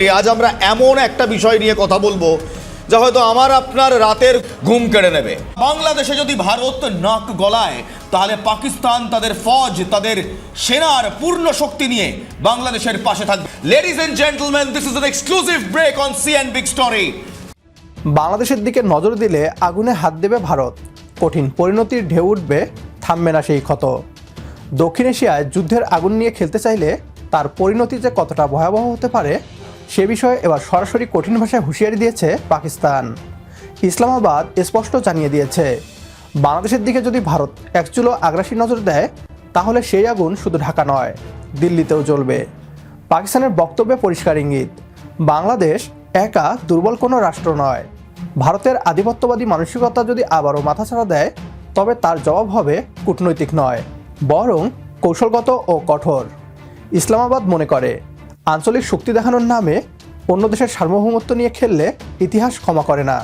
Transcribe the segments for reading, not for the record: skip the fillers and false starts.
আজ আমরা এমন একটা বিষয় নিয়ে কথা বলবো যা হয়তো আমার আপনার রাতের ঘুম কেড়ে নেবে। বাংলাদেশে যদি ভারত নাক গলায় তাহলে পাকিস্তান তাদের ফৌজ তাদের সেনার পূর্ণ শক্তি নিয়ে বাংলাদেশের পাশে থাকবে। Ladies and gentleman, this is an exclusive break on CN big story. বাংলাদেশের দিকে নজর দিলে আগুনে হাত দেবে ভারত, কঠিন পরিণতির ঢেউ উঠবে, থামবে না সেই ক্ষত। দক্ষিণ এশিয়ায় যুদ্ধের আগুন নিয়ে খেলতে চাইলে তার পরিণতি যে কতটা ভয়াবহ হতে পারে সে বিষয়ে এবার সরাসরি কঠিন ভাষায় হুঁশিয়ারি দিয়েছে পাকিস্তান। ইসলামাবাদ স্পষ্ট জানিয়ে দিয়েছে, বাংলাদেশের দিকে যদি ভারত একচুলো আগ্রাসী নজর দেয় তাহলে সেই আগুন শুধু ঢাকা নয়, দিল্লিতেও জ্বলবে। পাকিস্তানের বক্তব্যে পরিষ্কার ইঙ্গিত, বাংলাদেশ একা দুর্বল কোনো রাষ্ট্র নয়। ভারতের আধিপত্যবাদী মানসিকতা যদি আবারও মাথাছাড়া দেয় তবে তার জবাব হবে কূটনৈতিক নয়, বরং কৌশলগত ও কঠোর। ইসলামাবাদ মনে করে, আঞ্চলিক শক্তি দেখানোর নামে অন্য দেশের সার্বভৌমত্ব নিয়ে খেললে ইতিহাস ক্ষমা করে না।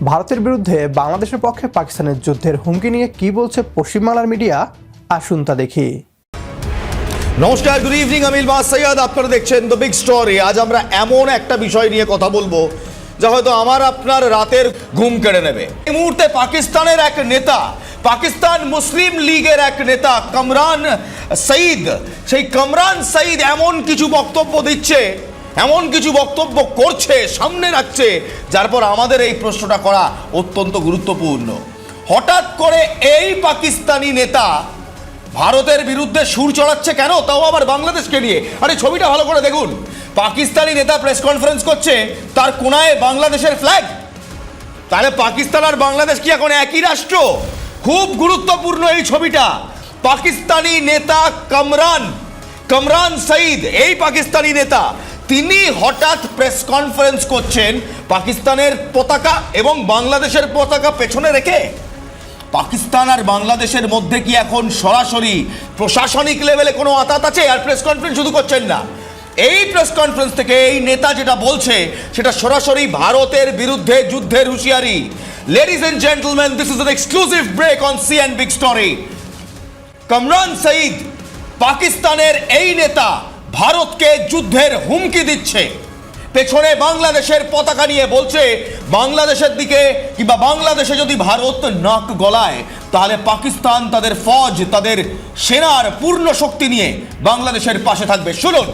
ভারতের বিরুদ্ধে বাংলাদেশের পক্ষে পাকিস্তানের যুদ্ধের হুমকি নিয়ে কি বলছে পশ্চিমবাংলার মিডিয়া, আসুন তা দেখি। নমস্কার, গুড ইভিনিং, আমি ইলবাস সৈয়দ, আপনারা দেখছেন দ্য বিগ স্টোরি। আজ আমরা এমন একটা বিষয় নিয়ে কথা বলবো যা হয়তো আমার আপনার রাতের ঘুম কেড়ে নেবে। এই মুহূর্তে পাকিস্তানের এক নেতা, পাকিস্তান মুসলিম লীগের এক নেতা কামরান সঈদ, সেই কামরান সঈদ এমন কিছু বক্তব্য দিচ্ছে, এমন কিছু বক্তব্য করছে, সামনে রাখছে, যার পর আমাদের এই প্রশ্নটা করা অত্যন্ত গুরুত্বপূর্ণ। হঠাৎ করে এই পাকিস্তানি নেতা ভারতের বিরুদ্ধে সুর চড়াচ্ছে কেন, তাও আবার বাংলাদেশকে নিয়ে? আরে ছবিটা ভালো করে দেখুন, পাকিস্তানি নেতা প্রেস কনফারেন্স করছে, তার কোনায় বাংলাদেশের ফ্ল্যাগ। তাহলে পাকিস্তান আর বাংলাদেশ কি এখন একই রাষ্ট্র? খুব গুরুত্বপূর্ণ এই ছবিটা। পাকিস্তানি নেতা কামরান সঈদ, এই পাকিস্তানি নেতা, তিনি হঠাৎ প্রেস কনফারেন্স করছেন পাকিস্তানের পতাকা এবং বাংলাদেশের পতাকা পেছনে রেখে। পাকিস্তান আর বাংলাদেশের মধ্যে কি এখন সরাসরি প্রশাসনিক লেভেলে কোনো আঁতাত আছে? আর প্রেস কনফারেন্স শুধু করছেন না, এই প্রেস কনফারেন্স থেকে এই নেতা যেটা বলছে সেটা সরাসরি ভারতের বিরুদ্ধে যুদ্ধের হুঁশিয়ারি। Ladies and gentleman, this is an exclusive break on CN big story. Kamran Saeed, পাকিস্তানের এই নেতা, ভারতকে যুদ্ধের হুমকি দিচ্ছে, পেছনে বাংলাদেশের পতাকা নিয়ে বলছে বাংলাদেশের দিকে কিংবা বাংলাদেশে যদি ভারত নাক গলায় তাহলে পাকিস্তান তাদের ফৌজ তাদের সেনার পূর্ণ শক্তি নিয়ে বাংলাদেশের পাশে থাকবে। শুনুন।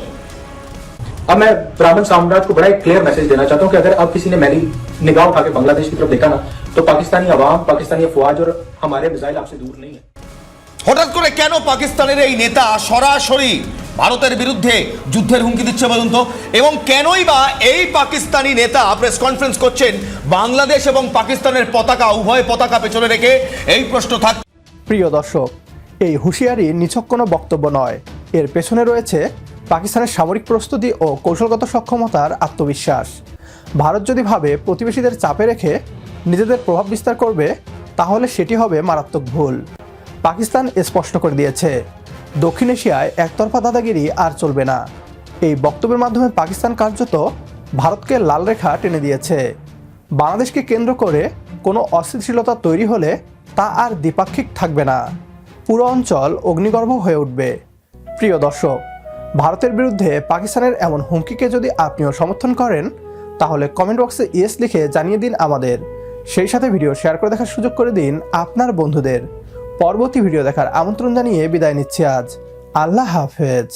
अब मैं ब्राह्मण साम्राज्य को बड़ा एक क्लियर मैसेज देना चाहता हूं कि अगर अब किसी ने मेरी निगाह उठा के बांग्लादेश की तरफ देखा ना, तो पाकिस्तानी अवाम, पाकिस्तानी फौज और हमारे मिसाइल आपसे दूर नहीं है। হঠাৎ করে কেন পাকিস্তানের এই নেতা সরাসরি ভারতের বিরুদ্ধে যুদ্ধের হুমকি দিচ্ছে বলুন তো? এবং কেনই বা এই পাকিস্তানি নেতা প্রেস কনফারেন্স করছেন বাংলাদেশ এবং পাকিস্তানের পতাকা, উভয় পতাকা পেছনে রেখে? এই প্রশ্ন থাক। প্রিয় দর্শক, এই হুঁশিয়ারি নিছক কোনো বক্তব্য নয়, এর পেছনে রয়েছে পাকিস্তানের সামরিক প্রস্তুতি ও কৌশলগত সক্ষমতার আত্মবিশ্বাস। ভারত যদি ভাবে প্রতিবেশীদের চাপে রেখে নিজেদের প্রভাব বিস্তার করবে তাহলে সেটি হবে মারাত্মক ভুল। পাকিস্তান স্পষ্ট করে দিয়েছে, দক্ষিণ এশিয়ায় একতরফা দাদাগিরি আর চলবে না। এই বক্তব্যের মাধ্যমে পাকিস্তান কার্যত ভারতকে লাল রেখা টেনে দিয়েছে। বাংলাদেশকে কেন্দ্র করে কোনো অস্থিতিশীলতা তৈরি হলে তা আর দ্বিপাক্ষিক থাকবে না, পুরো অঞ্চল অগ্নিগর্ভ হয়ে উঠবে। প্রিয় দর্শক, ভারতের বিরুদ্ধে পাকিস্তানের এমন হুমকিকে যদি আপনিও সমর্থন করেন তাহলে কমেন্ট বক্সে ইয়েস লিখে জানিয়ে দিন আমাদের। সেই সাথে ভিডিও শেয়ার করে দেখার সুযোগ করে দিন আপনার বন্ধুদের। পরবর্তী ভিডিও দেখার আমন্ত্রণ জানিয়ে বিদায় নিচ্ছি আজ। আল্লাহ হাফেজ।